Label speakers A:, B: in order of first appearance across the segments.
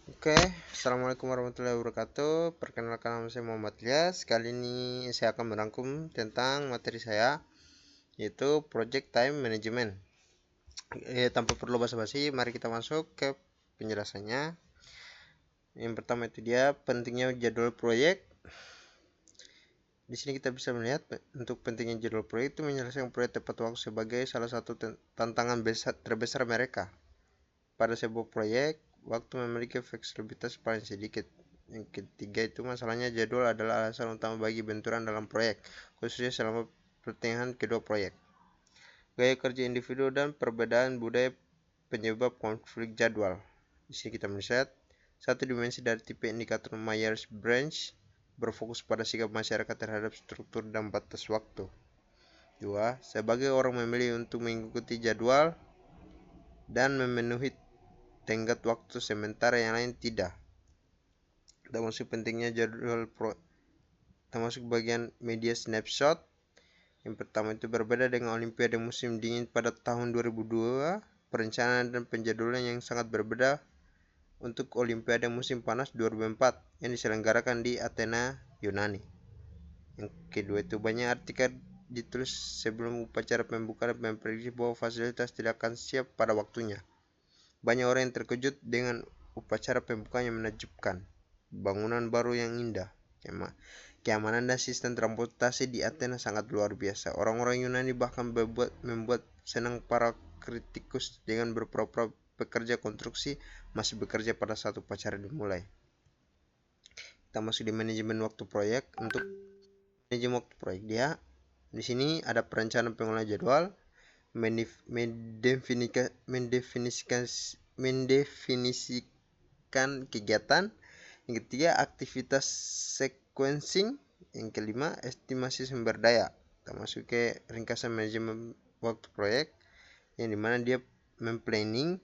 A: Oke, Assalamualaikum warahmatullahi wabarakatuh. Perkenalkan nama saya Muhammad Ilyas. Kali ini saya akan merangkum tentang materi saya, yaitu Project Time Management. Tanpa perlu basa-basi, mari kita masuk ke penjelasannya. Yang pertama itu dia pentingnya jadwal proyek. Di sini kita bisa melihat untuk pentingnya jadwal proyek itu menyelesaikan proyek tepat waktu sebagai salah satu tantangan terbesar mereka. Pada sebuah proyek, waktu memiliki fleksibilitas paling sedikit. Yang ketiga itu masalahnya jadwal adalah alasan utama bagi benturan dalam proyek, khususnya selama pertengahan kedua proyek. Gaya kerja individu dan perbedaan budaya penyebab konflik jadwal. Di sini kita melihat satu dimensi dari tipe indikator Myers-Briggs berfokus pada sikap masyarakat terhadap struktur dan batas waktu. 2. Sebagai orang memilih untuk mengikuti jadwal dan memenuhi tenggat waktu sementara yang lain tidak. Termasuk pentingnya jadwal termasuk bagian media snapshot. Yang pertama itu berbeda dengan Olimpiade musim dingin pada tahun 2002, perencanaan dan penjadwalan yang sangat berbeda untuk Olimpiade musim panas 2004 yang diselenggarakan di Athena, Yunani. Yang kedua itu banyak artikel ditulis sebelum upacara pembukaan dan memprediksi bahwa fasilitas tidak akan siap pada waktunya. Banyak orang yang terkejut dengan upacara pembukaan yang menakjubkan, bangunan baru yang indah, keamanan dan sistem transportasi di Athena sangat luar biasa. Orang-orang Yunani bahkan membuat senang para kritikus dengan berpura-pura pekerja konstruksi masih bekerja pada saat upacara dimulai. Kita masuk di manajemen waktu proyek. Untuk manajemen waktu proyek di sini ada perencanaan pengelola jadwal, mendefinisikan kegiatan. Yang ketiga, aktivitas sequencing. Yang kelima, estimasi sumber daya. Kita masuk ke ringkasan manajemen waktu proyek, yang dimana dia memplanning,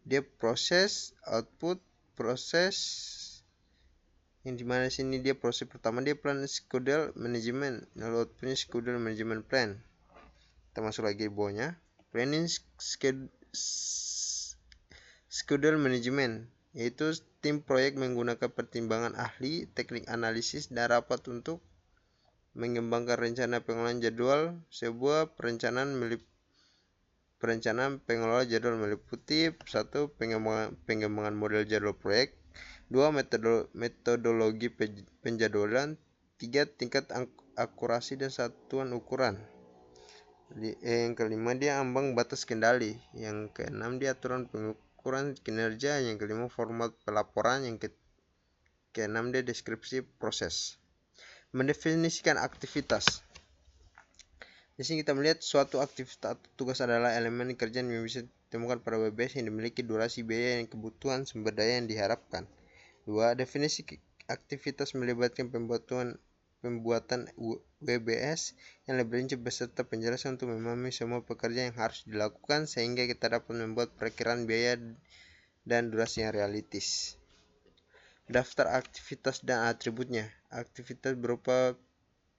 A: dia proses, output, proses. Yang dimana sini dia proses pertama dia plan schedule management, lalu outputnya schedule management plan. Kita masuk lagi di bawahnya, planning schedule management, yaitu tim proyek menggunakan pertimbangan ahli, teknik analisis, dan rapat untuk mengembangkan rencana pengelolaan jadwal. Sebuah perencanaan pengelola jadwal meliputi 1. Pengembangan model jadwal proyek, 2. Metodologi penjadwalan, 3. Tingkat akurasi dan satuan ukuran. Yang kelima dia ambang batas kendali, yang keenam dia aturan pengukuran kinerja, yang kelima format pelaporan, yang keenam dia deskripsi proses. Mendefinisikan aktivitas. Di sini kita melihat suatu aktivitas atau tugas adalah elemen kerjaan yang bisa ditemukan pada WBS yang memiliki durasi, biaya, dan kebutuhan sumber daya yang diharapkan. 2. Definisi aktivitas melibatkan pembuatan WBS yang lebih rinci beserta penjelasan untuk memahami semua pekerjaan yang harus dilakukan sehingga kita dapat membuat perakiraan biaya dan durasi yang realistis. Daftar aktivitas dan atributnya. Aktivitas berupa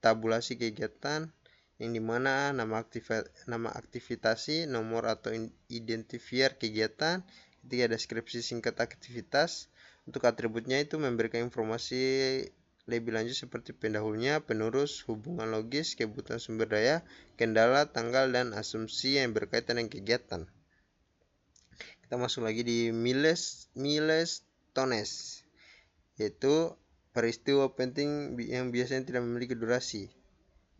A: tabulasi kegiatan, yang dimana nama aktivitasi, nomor atau identifier kegiatan. Ketiga, deskripsi singkat aktivitas. Untuk atributnya itu memberikan informasi lebih lanjut seperti pendahulunya, penerus, hubungan logis, kebutuhan sumber daya, kendala, tanggal, dan asumsi yang berkaitan dengan kegiatan. Kita masuk lagi di milestones, yaitu peristiwa penting yang biasanya tidak memiliki durasi.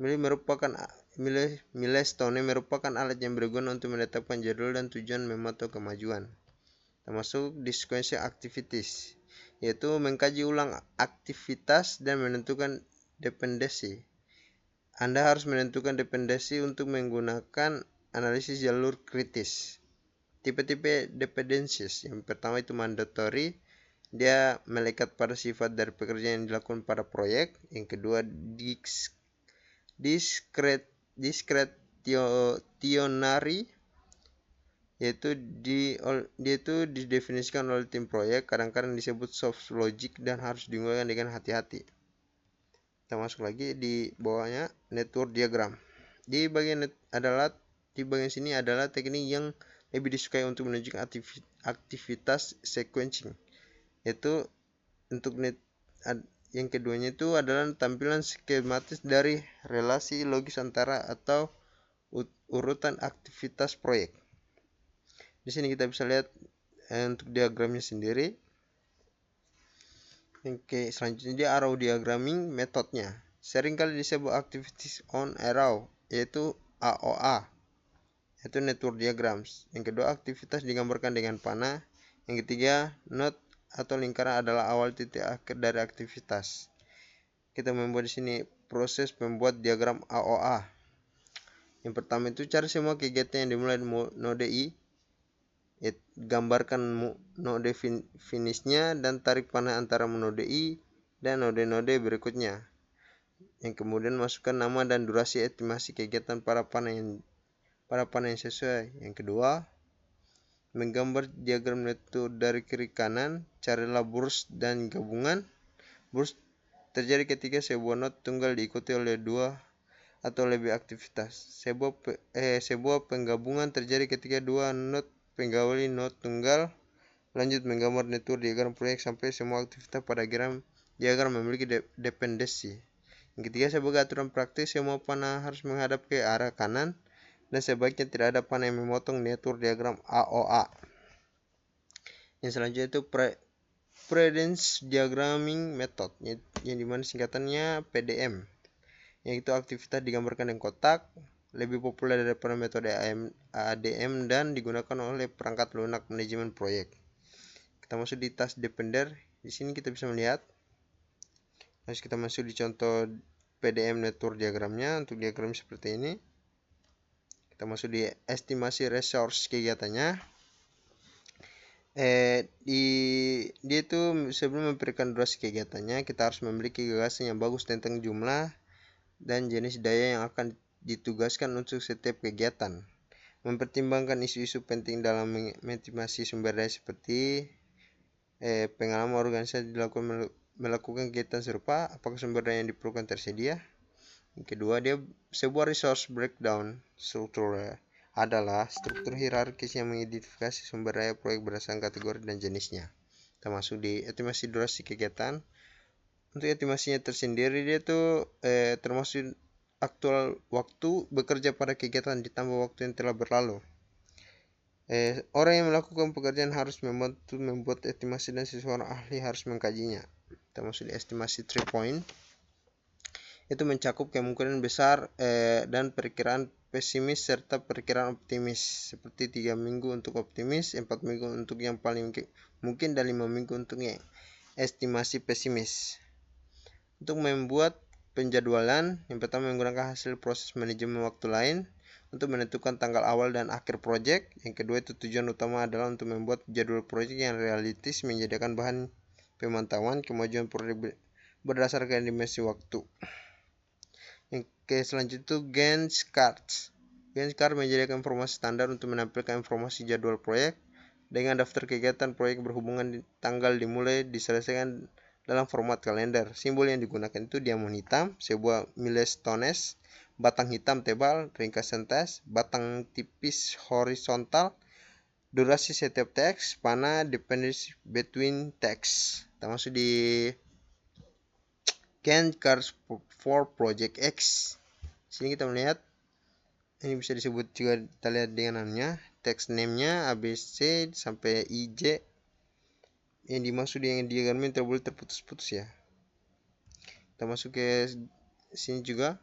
A: Milestone merupakan alat yang berguna untuk menetapkan jadwal dan tujuan memantau kemajuan. Termasuk sequential activities, yaitu mengkaji ulang aktivitas dan menentukan dependensi. Anda harus menentukan dependensi untuk menggunakan analisis jalur kritis. Tipe-tipe dependencies. Yang pertama itu mandatory, dia melekat pada sifat dari pekerjaan yang dilakukan pada proyek. Yang kedua, discretionary, yaitu dia itu didefinisikan oleh tim proyek, kadang-kadang disebut soft logic dan harus digunakan dengan hati-hati. Kita masuk lagi di bawahnya, network diagram. Di bagian sini adalah teknik yang lebih disukai untuk menunjukkan aktivitas sequencing. Itu untuk yang keduanya itu adalah tampilan skematis dari relasi logis antara atau urutan aktivitas proyek. Di sini kita bisa lihat untuk diagramnya sendiri. Oke, selanjutnya dia arrow diagramming metodenya. Seringkali disebut activities on arrow, yaitu AOA, yaitu network diagrams. Yang kedua, aktivitas digambarkan dengan panah. Yang ketiga, node atau lingkaran adalah awal titik akhir dari aktivitas. Kita membuat di sini proses membuat diagram AOA. Yang pertama itu cari semua kegiatan yang dimulai node I, gambarkan node finishnya dan tarik panah antara node I dan node-node berikutnya. Yang kemudian masukkan nama dan durasi estimasi kegiatan para panah yang sesuai. Yang kedua, menggambar diagram network dari kiri kanan, carilah burst dan gabungan. Burst terjadi ketika sebuah node tunggal diikuti oleh dua atau lebih aktivitas. Sebuah penggabungan terjadi ketika dua node penggali node tunggal. Lanjut menggambar network diagram proyek sampai semua aktivitas pada diagram memiliki dependensi. Yang ketiga, sebagai aturan praktis, semua panah harus menghadap ke arah kanan dan sebaiknya tidak ada panah yang memotong network diagram AOA. Yang selanjutnya itu Predence Diagramming Method, yang dimana singkatannya PDM, yaitu aktivitas digambarkan dengan kotak, lebih populer daripada metode ADM dan digunakan oleh perangkat lunak manajemen proyek. Kita masuk di task depender. Di sini kita bisa melihat. Terus kita masuk di contoh PDM network diagramnya. Untuk diagram seperti ini. Kita masuk di estimasi resource kegiatannya. Dia itu sebelum memberikan durasi kegiatannya, kita harus memiliki gagasan yang bagus tentang jumlah dan jenis daya yang akan ditugaskan untuk setiap kegiatan. Mempertimbangkan isu-isu penting dalam mengestimasi sumber daya seperti pengalaman organisasi melakukan kegiatan serupa, apakah sumber daya yang diperlukan tersedia. Yang kedua, dia sebuah resource breakdown struktur adalah struktur hierarkis yang mengidentifikasi sumber daya proyek berdasarkan kategori dan jenisnya. Termasuk di estimasi durasi kegiatan. Untuk estimasinya tersendiri, dia tuh termasuk aktual waktu bekerja pada kegiatan ditambah waktu yang telah berlalu. Orang yang melakukan pekerjaan harus membuat estimasi dan seseorang ahli harus mengkajinya. Termasuk di estimasi 3 point. Itu mencakup kemungkinan besar dan perkiraan pesimis serta perkiraan optimis, seperti 3 minggu untuk optimis, 4 minggu untuk yang paling mungkin, dan 5 minggu untuk yang estimasi pesimis. Untuk membuat penjadwalan, yang pertama menggunakan hasil proses manajemen waktu lain untuk menentukan tanggal awal dan akhir proyek. Yang kedua, itu tujuan utama adalah untuk membuat jadwal proyek yang realistis, menyediakan bahan pemantauan kemajuan proyek berdasarkan dimensi waktu. Yang selanjutnya itu Gantt charts. Gantt chart menyediakan informasi standar untuk menampilkan informasi jadwal proyek dengan daftar kegiatan proyek berhubungan tanggal dimulai diselesaikan dalam format kalender. Simbol yang digunakan itu diamond hitam, sebuah milestones, batang hitam tebal, ringkasan teks, batang tipis horizontal, durasi setiap teks, panah, dependency between text. Kita masuk di Gantt charts for Project X. Sini kita melihat, ini bisa disebut juga, kita lihat dengan namanya, text name-nya ABC sampai IJ. Yang dimaksud dengan diagram ini boleh terputus-putus ya. Kita masuk ke sini juga.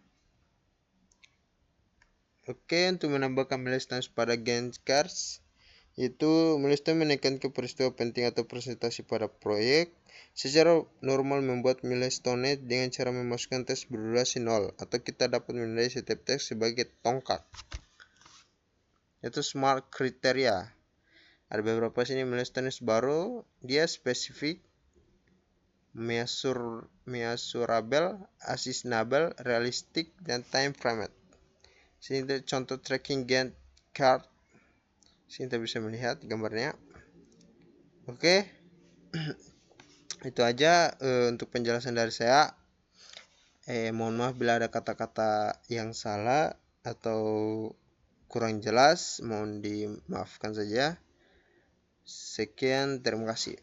A: Oke, untuk menambahkan milestones pada Gantt charts, itu milestone menekankan peristiwa penting atau presentasi pada proyek. Secara normal membuat milestone dengan cara memasukkan teks berdurasi 0, atau kita dapat menilai setiap teks sebagai tongkat. Itu smart criteria. Ada beberapa sini milestones baru, dia spesifik, measurable, achievable, realistic, dan time framed. Sini contoh tracking Gantt chart. Sini kita bisa melihat gambarnya. Oke. Itu aja untuk penjelasan dari saya. Mohon maaf bila ada kata-kata yang salah atau kurang jelas, mohon dimaafkan saja. Sekian, terima kasih.